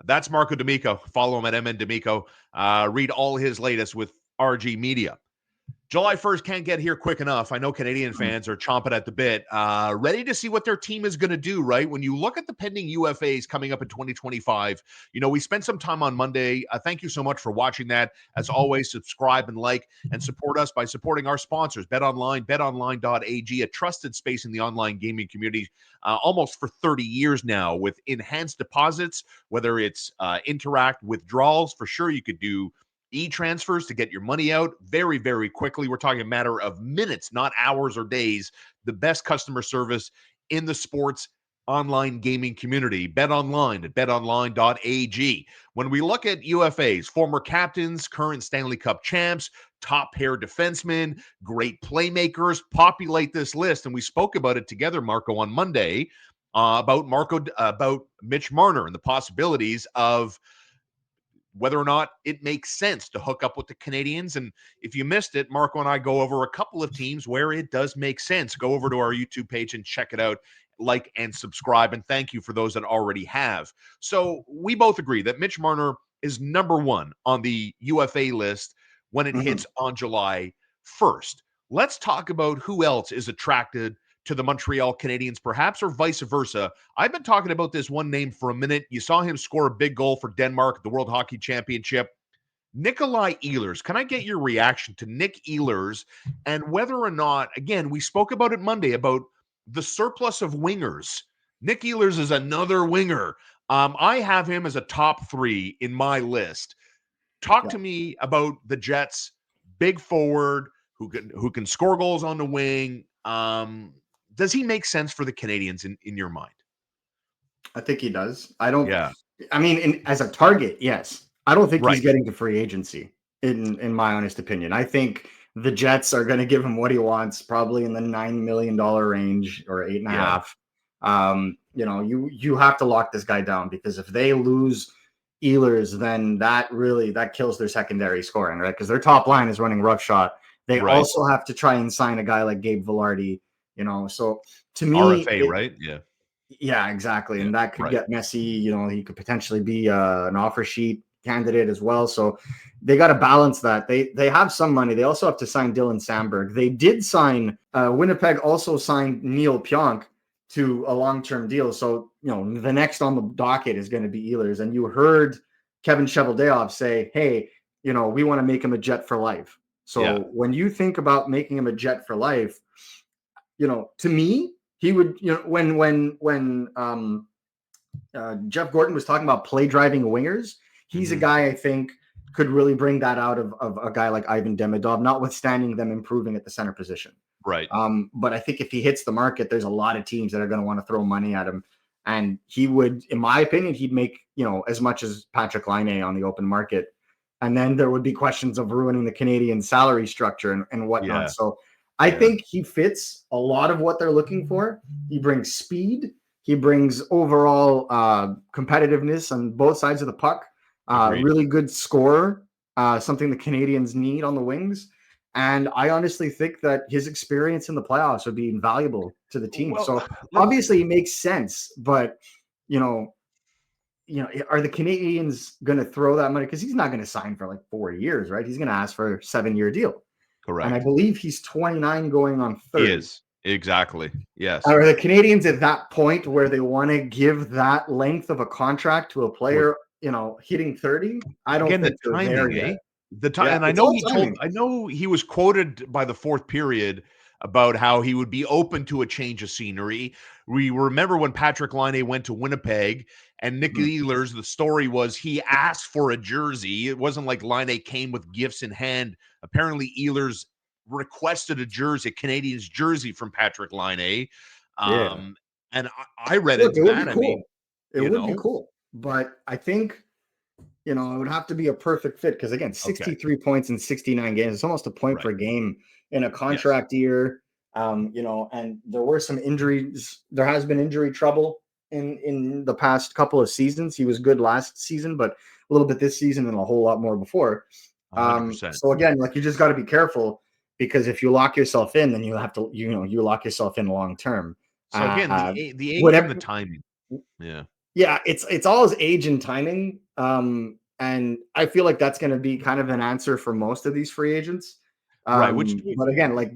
That's Marco D'Amico. Follow him at MN D'Amico. Read all his latest with RG Media. July 1st can't get here quick enough. I know Canadian fans are chomping at the bit, ready to see what their team is going to do, right? When you look at the pending UFAs coming up in 2025, we spent some time on Monday. Thank you so much for watching that. As always, subscribe and like and support us by supporting our sponsors, BetOnline, betonline.ag, a trusted space in the online gaming community almost for 30 years now with enhanced deposits, whether it's interact withdrawals. For sure, you could do e-transfers to get your money out very, very quickly. We're talking a matter of minutes, not hours or days. The best customer service in the sports online gaming community. Bet online at betonline.ag. When we look at UFAs, former captains, current Stanley Cup champs, top pair defensemen, great playmakers, populate this list. And we spoke about it together, Marco, on Monday about Mitch Marner and the possibilities of whether or not it makes sense to hook up with the Canadiens. And if you missed it, Marco and I go over a couple of teams where it does make sense. Go over to our YouTube page and check it out, like and subscribe. And thank you for those that already have. So we both agree that Mitch Marner is number one on the UFA list when it hits on July 1st. Let's talk about who else is attracted to the Montreal Canadiens, perhaps, or vice versa. I've been talking about this one name for a minute. You saw him score a big goal for Denmark at the World Hockey Championship. Nikolai Ehlers. Can I get your reaction to Nick Ehlers and whether or not, again, we spoke about it Monday, about the surplus of wingers. Nick Ehlers is another winger. I have him as a top 3 in my list. Talk to me about the Jets' big forward who can score goals on the wing. Does he make sense for the Canadiens in your mind? I think he does. I mean, as a target, yes. I don't think he's getting to free agency, in my honest opinion. I think the Jets are going to give him what he wants, probably in the $9 million range or 8.5. You have to lock this guy down, because if they lose Ehlers, then that kills their secondary scoring, right? Because their top line is running roughshod. They also have to try and sign a guy like Gabe Vilardi. So to me, RFA, right? Yeah, exactly. And that could get messy. He could potentially be an offer sheet candidate as well. So they got to balance that. They have some money. They also have to sign Dylan Samberg. They did sign Winnipeg also signed Neil Pionk to a long-term deal. So, the next on the docket is going to be Ehlers. And you heard Kevin Cheveldayoff say, hey, we want to make him a Jet for life. So when you think about making him a Jet for life, to me, he would, when Jeff Gordon was talking about play driving wingers, he's a guy I think could really bring that out of a guy like Ivan Demidov, notwithstanding them improving at the center position. Right. But I think if he hits the market, there's a lot of teams that are going to want to throw money at him. And he would, in my opinion, he'd make, as much as Patrick Laine on the open market. And then there would be questions of ruining the Canadian salary structure and whatnot. Yeah. So I think he fits a lot of what they're looking for. He brings speed. He brings overall competitiveness on both sides of the puck. Really good scorer, something the Canadians need on the wings. And I honestly think that his experience in the playoffs would be invaluable to the team. So obviously it makes sense, but are the Canadians going to throw that money? Because he's not going to sign for like 4 years, right? He's going to ask for a 7-year deal. Correct. And I believe he's 29 going on 30. He is. Exactly. Yes. Are the Canadians at that point where they want to give that length of a contract to a player, hitting 30? I don't think they're there yet. The time, and I know he was quoted by the fourth period about how he would be open to a change of scenery. We remember when Patrick Laine went to Winnipeg and Nick Ehlers, the story was he asked for a jersey. It wasn't like Laine came with gifts in hand. Apparently Ehlers requested a Canadiens jersey from Patrick Laine. And I read into that. It would be cool, but I think, it would have to be a perfect fit because, again, 63 points in 69 games. It's almost a point per game in a contract year. And there were some injuries. There has been injury trouble in the past couple of seasons. He was good last season, but a little bit this season and a whole lot more before. 100%. So, again, you just got to be careful because if you lock yourself in, then you have to, you lock yourself in long term. So, again, the age and the timing. Yeah. Yeah, it's all his age and timing. And I feel like that's going to be kind of an answer for most of these free agents. Right. But again, like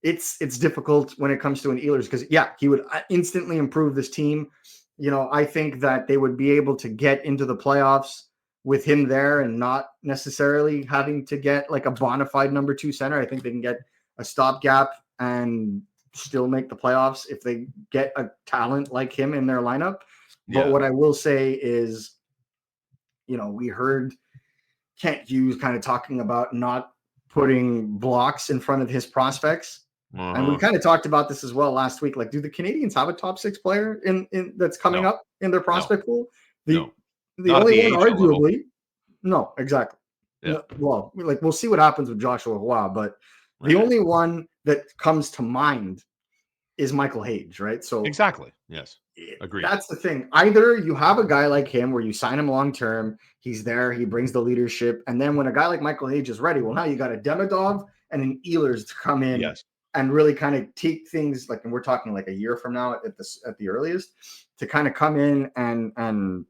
it's difficult when it comes to an Ehlers because he would instantly improve this team. I think that they would be able to get into the playoffs with him there and not necessarily having to get like a bona fide number 2 center. I think they can get a stopgap and still make the playoffs if they get a talent like him in their lineup. But what I will say is, we heard Kent Hughes kind of talking about not putting blocks in front of his prospects. And we kind of talked about this as well last week. Like, do the Canadiens have a top 6 player in that's coming up in their prospect pool? The only one, arguably. No, exactly. Yeah. Well, we'll see what happens with Joshua Roy, but the only one that comes to mind is Michael Hage, right? So exactly. Yes. Agreed. That's the thing. Either you have a guy like him where you sign him long term, he's there, he brings the leadership, and then when a guy like Michael Hage is ready, well, now you got a Demidov and an Ehlers to come in and really kind of take things and we're talking like a year from now at the earliest, to kind of come in and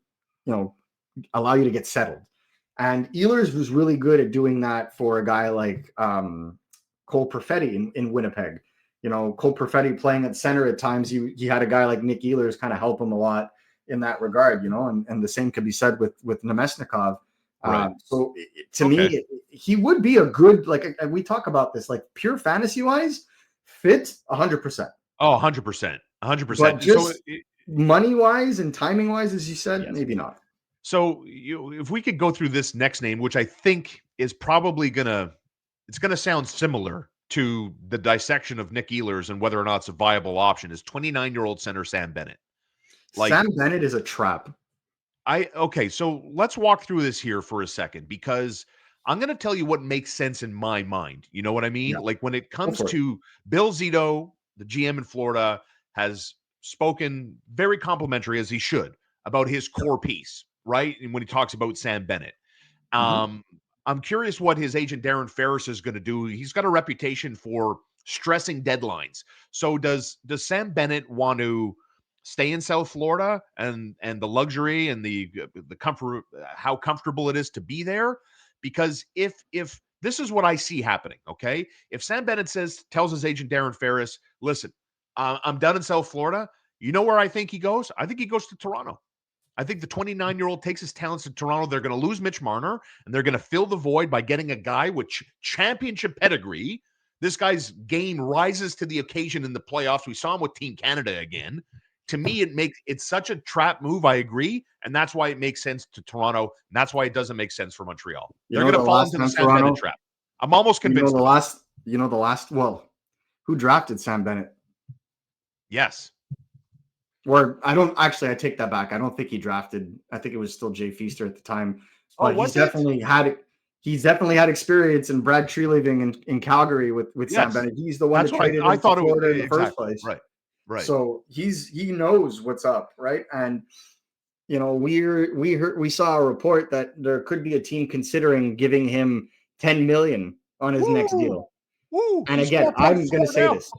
allow you to get settled. And Ehlers was really good at doing that for a guy like Cole Perfetti in Winnipeg. Cole Perfetti playing at center at times, he had a guy like Nick Ehlers kind of help him a lot in that regard, and the same could be said with Nemesnikov. Right. So to me, he would be a good, we talk about this, like pure fantasy wise, fit 100%. Oh, 100%. 100%. But just money wise and timing wise, as you said, maybe not. So if we could go through this next name, which I think is probably it's gonna sound similar to the dissection of Nick Ehlers and whether or not it's a viable option, is 29-year-old center Sam Bennett. Sam Bennett is a trap. Okay, so let's walk through this here for a second, because I'm going to tell you what makes sense in my mind. You know what I mean? Yeah. Like when it comes to Bill Zito, the GM in Florida, has spoken very complimentary, as he should, about his core piece, right? And when he talks about Sam Bennett. I'm curious what his agent Darren Ferris is going to do. He's got a reputation for stressing deadlines. So does Sam Bennett want to stay in South Florida and the luxury and the comfort, how comfortable it is to be there? Because if this is what I see happening, okay? If Sam Bennett tells his agent Darren Ferris, listen, I'm done in South Florida. You know where I think he goes? I think he goes to Toronto. I think the 29-year-old takes his talents to Toronto. They're going to lose Mitch Marner, and they're going to fill the void by getting a guy with championship pedigree. This guy's game rises to the occasion in the playoffs. We saw him with Team Canada again. To me, it's such a trap move. I agree, and that's why it makes sense to Toronto, and that's why it doesn't make sense for Montreal. They're going to fall into the Sam Bennett trap. I'm almost convinced. Well, who drafted Sam Bennett? Yes. Or I take that back. I don't think he drafted. I think it was still Jay Feaster at the time. But he's definitely had experience in Brad Treliving in Calgary with Sam Bennett. He's the one that traded him to Florida in the first place. Right. So he knows what's up, right? And we saw a report that there could be a team considering giving him $10 million on his next deal. And again, I'm going to say this.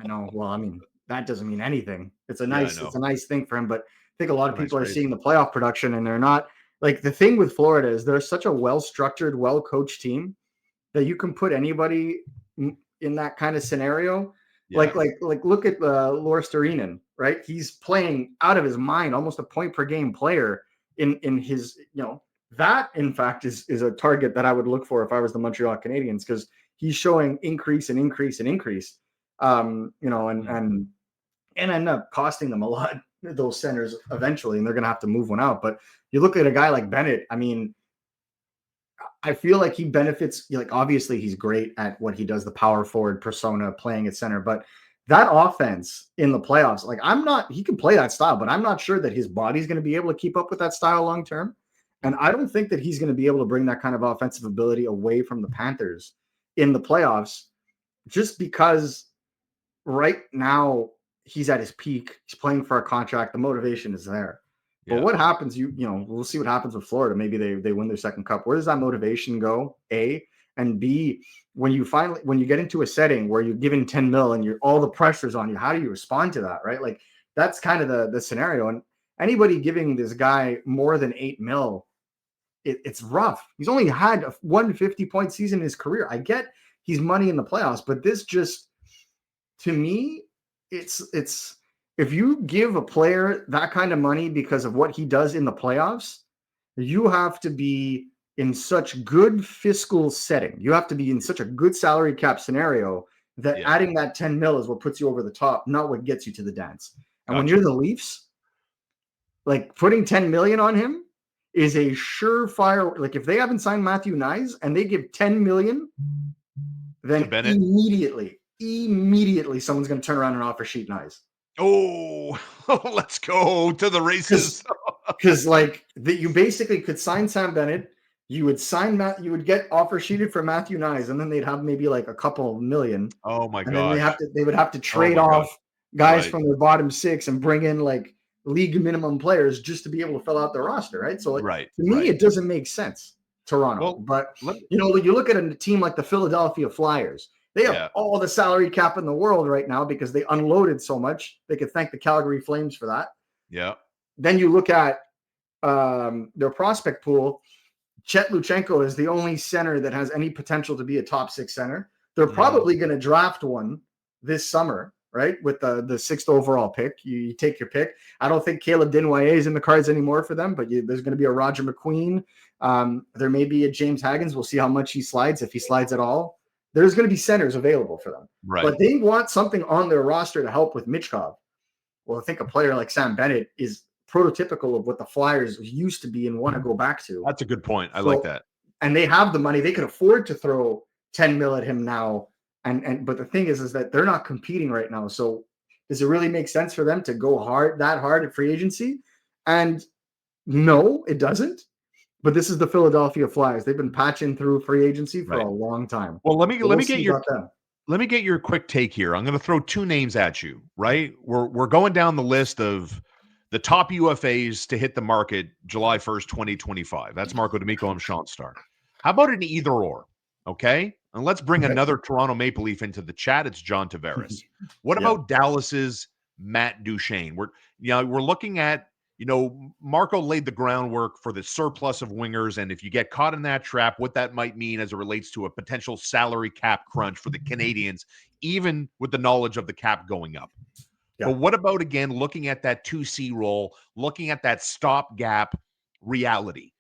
I know. Well, I mean, that doesn't mean anything. It's a nice thing for him, but I think a lot of people are seeing the playoff production and they're not. Like, the thing with Florida is they're such a well-structured, well-coached team that you can put anybody in that kind of scenario. Yeah. Like look at Loris Storinen, right? He's playing out of his mind, almost a point per game player in his, that in fact is a target that I would look for if I was the Montreal Canadiens, because he's showing increase and increase and increase. And end up costing them a lot, those centers eventually, and they're going to have to move one out. But you look at a guy like Bennett, I mean, I feel like he benefits, obviously he's great at what he does, the power forward persona, playing at center, but that offense in the playoffs, he can play that style, but I'm not sure that his body's going to be able to keep up with that style long-term. And I don't think that he's going to be able to bring that kind of offensive ability away from the Panthers in the playoffs, just because right now he's at his peak. He's playing for a contract. The motivation is there. But what happens? We'll see what happens with Florida. Maybe they win their second cup. Where does that motivation go? A, and B, when you get into a setting where you're given $10 million and all the pressure's on you, how do you respond to that? Right? Like, that's kind of the scenario. And anybody giving this guy more than $8 million, it's rough. He's only had a 150-point season in his career. I get he's money in the playoffs, but this just, to me, it's if you give a player that kind of money because of what he does in the playoffs, you have to be in such good fiscal setting. You have to be in such a good salary cap scenario that adding that 10 mil is what puts you over the top, not what gets you to the dance. And when you're the Leafs, like putting 10 million on him is a surefire. Like if they haven't signed Matthew Nyes and they give 10 million, then immediately someone's going to turn around and offer sheet Nyes. Oh, let's go to the races. Because like you basically could sign Sam Bennett. You would sign you would get offer sheeted for Matthew Nyes, and then they'd have maybe like a couple million. Oh my god! And then they would have to trade off guys from their bottom six and bring in like league minimum players just to be able to fill out their roster, right? So like, to me, it doesn't make sense, Toronto. Well, but you look at a team like the Philadelphia Flyers. They have all the salary cap in the world right now because they unloaded so much. They could thank the Calgary Flames for that. Yeah. Then you look at their prospect pool. Chet Luchenko is the only center that has any potential to be a top 6 center. They're probably going to draft one this summer, right? With the 6th overall pick. You take your pick. I don't think Caleb Dinwiddie is in the cards anymore for them, but there's going to be a Roger McQueen. There may be a James Haggins. We'll see how much he slides, if he slides at all. There's going to be centers available for them. Right. But they want something on their roster to help with Michkov. Well, I think a player like Sam Bennett is prototypical of what the Flyers used to be and want to go back to. That's a good point. I like that. And they have the money. They could afford to throw 10 mil at him now. But the thing is that they're not competing right now. So does it really make sense for them to go that hard at free agency? And no, it doesn't. But this is the Philadelphia Flyers. They've been patching through free agency for a long time. Well, let me get your quick take here. I'm going to throw 2 names at you, right? We're going down the list of the top UFAs to hit the market July 1st, 2025. That's Marco D'Amico and Shaun Starr. How about an either or? Okay. And let's bring another Toronto Maple Leaf into the chat. It's John Tavares. What about Dallas's Matt Duchene? We're looking at, Marco laid the groundwork for the surplus of wingers. And if you get caught in that trap, what that might mean as it relates to a potential salary cap crunch for the Canadiens, even with the knowledge of the cap going up. Yeah. But what about, again, looking at that 2C role, looking at that stopgap reality?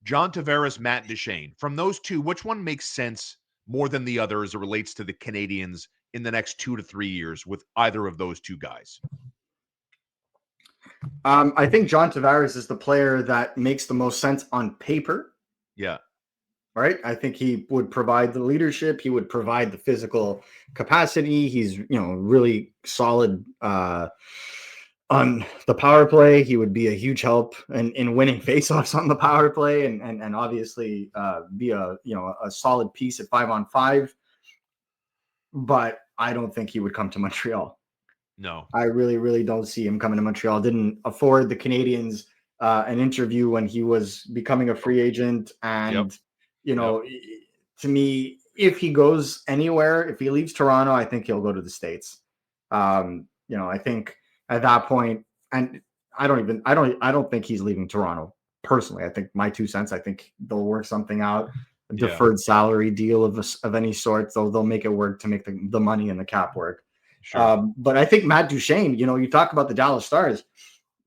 John Tavares, Matt Duchene. From those two, which one makes sense more than the other as it relates to the Canadiens in the next 2 to 3 years with either of those two guys? I think John Tavares is the player that makes the most sense on paper. Yeah. Right. I think he would provide the leadership. He would provide the physical capacity. He's, really solid on the power play. He would be a huge help in winning faceoffs on the power play and obviously be a solid piece at 5-on-5. But I don't think he would come to Montreal. No, I really, really don't see him coming to Montreal. Didn't afford the Canadiens an interview when he was becoming a free agent. And, to me, if he goes anywhere, if he leaves Toronto, I think he'll go to the States. I think at that point, and I don't think he's leaving Toronto personally. I think my 2 cents, I think they'll work something out, a deferred salary deal of any sort. They'll make it work to make the money and the cap work. Sure. But I think Matt Duchene, you talk about the Dallas Stars,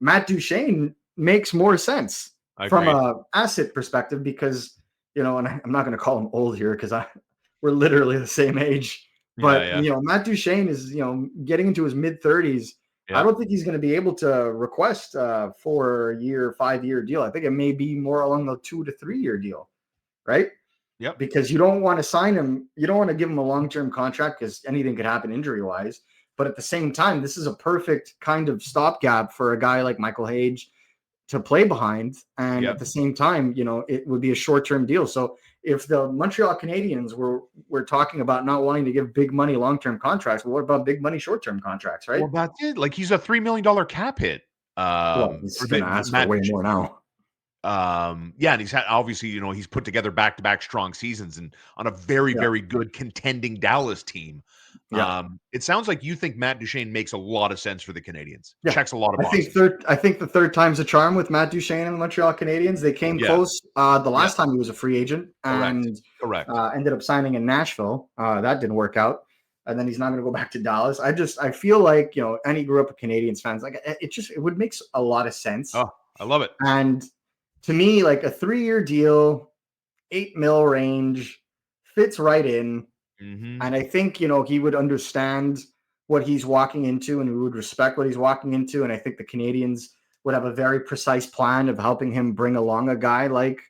Matt Duchene makes more sense from an asset perspective because, and I'm not going to call him old here because we're literally the same age. But, Matt Duchene is, getting into his mid-30s. Yeah. I don't think he's going to be able to request a 4-year, 5-year deal. I think it may be more along the 2 to 3 year deal, right? Yep. Because you don't want to sign him. You don't want to give him a long-term contract because anything could happen injury-wise. But at the same time, this is a perfect kind of stopgap for a guy like Michael Hage to play behind. And at the same time, it would be a short-term deal. So if the Montreal Canadiens were talking about not wanting to give big money long-term contracts, well, what about big money short-term contracts, right? Well, that's it. Like he's a $3 million cap hit. He's going to ask for way more now. and he's had obviously, he's put together back-to-back strong seasons and on a very, Yeah. very good contending Dallas team. Yeah. It sounds like you think Matt Duchene makes a lot of sense for the Canadiens. Yeah. Checks a lot of I boxes. think the third time's a charm with Matt Duchene and the Montreal Canadiens. They came close the last time he was a free agent and Correct. Ended up signing in Nashville. That didn't work out. And then he's not going to go back to Dallas. I feel like, and he grew up with Canadiens fans. Like it would make a lot of sense. Oh, I love it. And to me, like a 3-year deal, $8 million range fits right in. Mm-hmm. And I think, he would understand what he's walking into and we would respect what he's walking into. And I think the Canadiens would have a very precise plan of helping him bring along a guy like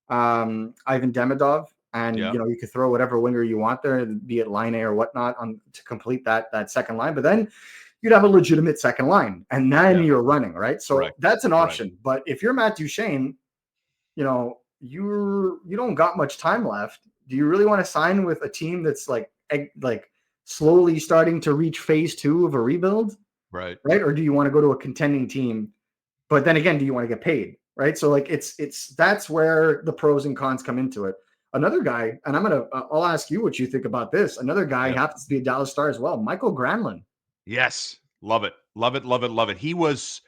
Ivan Demidov. And, you could throw whatever winger you want there, be it line A or whatnot, to complete that second line. But then you'd have a legitimate second line and then you're running, right? So that's an option. But if you're Matt Duchene, you don't got much time left. Do you really want to sign with a team that's like slowly starting to reach phase 2 of a rebuild? Right. Or do you want to go to a contending team? But then again, do you want to get paid? Right. So like that's where the pros and cons come into it. Another guy, and I'll ask you what you think about this. Another guy happens to be a Dallas Star as well, Mikael Granlund. Yes. Love it. Love it. Love it. Love it. He was,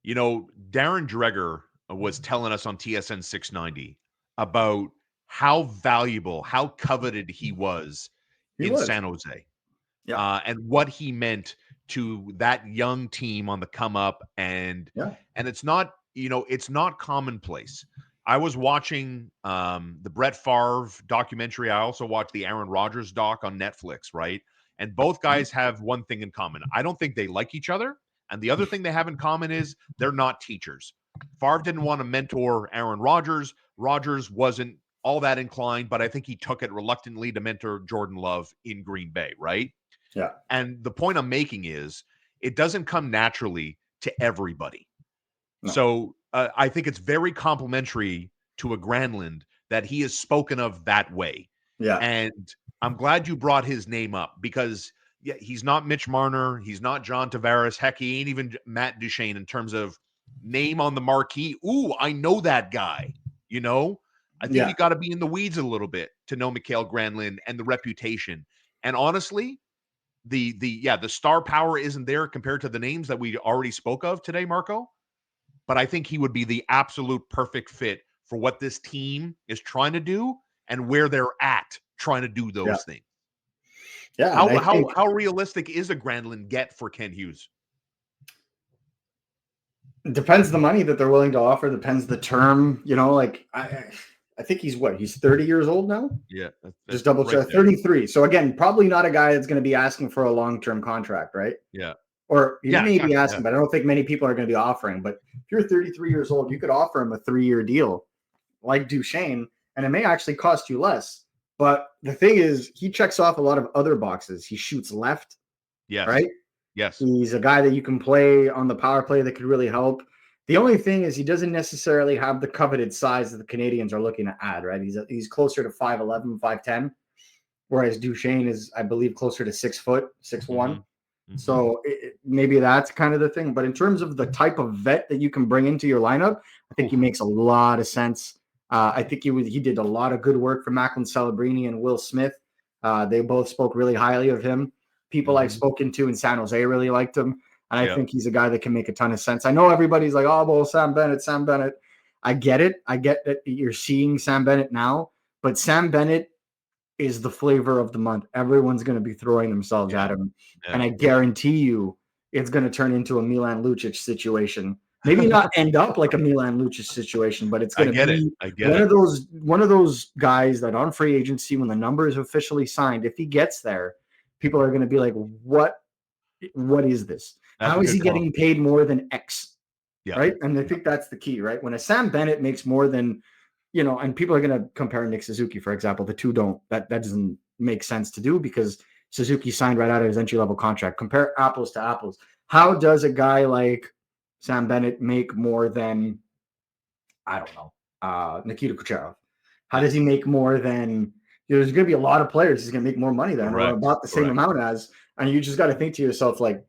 Darren Dreger was telling us on TSN 690 about how valuable, how coveted he was in San Jose. Yeah. And what he meant to that young team on the come up. And it's not, it's not commonplace. I was watching the Brett Favre documentary. I also watched the Aaron Rodgers doc on Netflix, right? And both guys have one thing in common. I don't think they like each other. And the other thing they have in common is they're not teachers. Favre didn't want to mentor Aaron Rodgers. Rodgers wasn't all that inclined, but I think he took it reluctantly to mentor Jordan Love in Green Bay, right? Yeah. And the point I'm making is it doesn't come naturally to everybody. No. So I think it's very complimentary to a Granlund that he is spoken of that way. Yeah. And I'm glad you brought his name up because he's not Mitch Marner. He's not John Tavares. Heck, he ain't even Matt Duchene in terms of name on the marquee. Ooh, I know that guy. I think you got to be in the weeds a little bit to know Mikael Granlund and the reputation. And honestly, the star power isn't there compared to the names that we already spoke of today, Marco. But I think he would be the absolute perfect fit for what this team is trying to do and where they're at trying to do those things. Yeah. How realistic is a Granlund get for Ken Hughes? It depends the money that they're willing to offer. Depends the term. I think he's 30 years old now. Yeah. Just double check. 33. So again, probably not a guy that's going to be asking for a long-term contract, right? Yeah. Or he may be asking, but I don't think many people are going to be offering. But if you're 33 years old, you could offer him a 3-year deal like Duchene, and it may actually cost you less. But the thing is, he checks off a lot of other boxes. He shoots left. Yes. Right? Yes. He's a guy that you can play on the power play that could really help. The only thing is he doesn't necessarily have the coveted size that the Canadiens are looking to add, right? He's closer to 5'11", 5'10", whereas Duchene is, I believe, closer to 6 foot, 6'1". Mm-hmm. So maybe that's kind of the thing. But in terms of the type of vet that you can bring into your lineup, I think he makes a lot of sense. I think he did a lot of good work for Macklin Celebrini and Will Smith. They both spoke really highly of him. People I've spoken to in San Jose really liked him. And I think he's a guy that can make a ton of sense. I know everybody's like, oh, well, Sam Bennett. I get it. I get that you're seeing Sam Bennett now. But Sam Bennett is the flavor of the month. Everyone's going to be throwing themselves at him. Yeah. And I guarantee you it's going to turn into a Milan Lucic situation. Maybe not end up like a Milan Lucic situation, but it's going to be one of those guys that on free agency, when the number is officially signed, if he gets there, people are going to be like, what is this? How is he getting paid more than X? Yeah. Right. And I think that's the key, right? When a Sam Bennett makes more than, and people are going to compare Nick Suzuki, for example, the two don't, that doesn't make sense to do because Suzuki signed right out of his entry-level contract. Compare apples to apples. How does a guy like Sam Bennett make more than, I don't know, Nikita Kucherov? How does he make more than, there's going to be a lot of players he's going to make more money than, or about the same amount as, and you just got to think to yourself, like,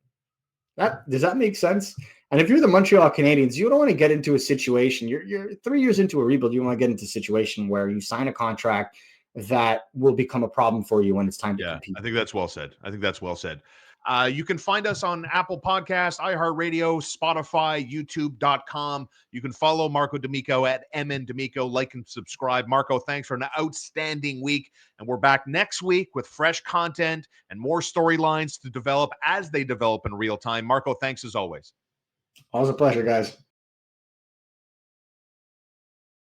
does that make sense? And if you're the Montreal Canadiens, you don't want to get into a situation. You're 3 years into a rebuild. You want to get into a situation where you sign a contract that will become a problem for you when it's time to compete. I think that's well said. You can find us on Apple Podcasts, iHeartRadio, Spotify, YouTube.com. You can follow Marco D'Amico at MN D'Amico. Like and subscribe. Marco, thanks for an outstanding week. And we're back next week with fresh content and more storylines to develop as they develop in real time. Marco, thanks as always. Always a pleasure, guys.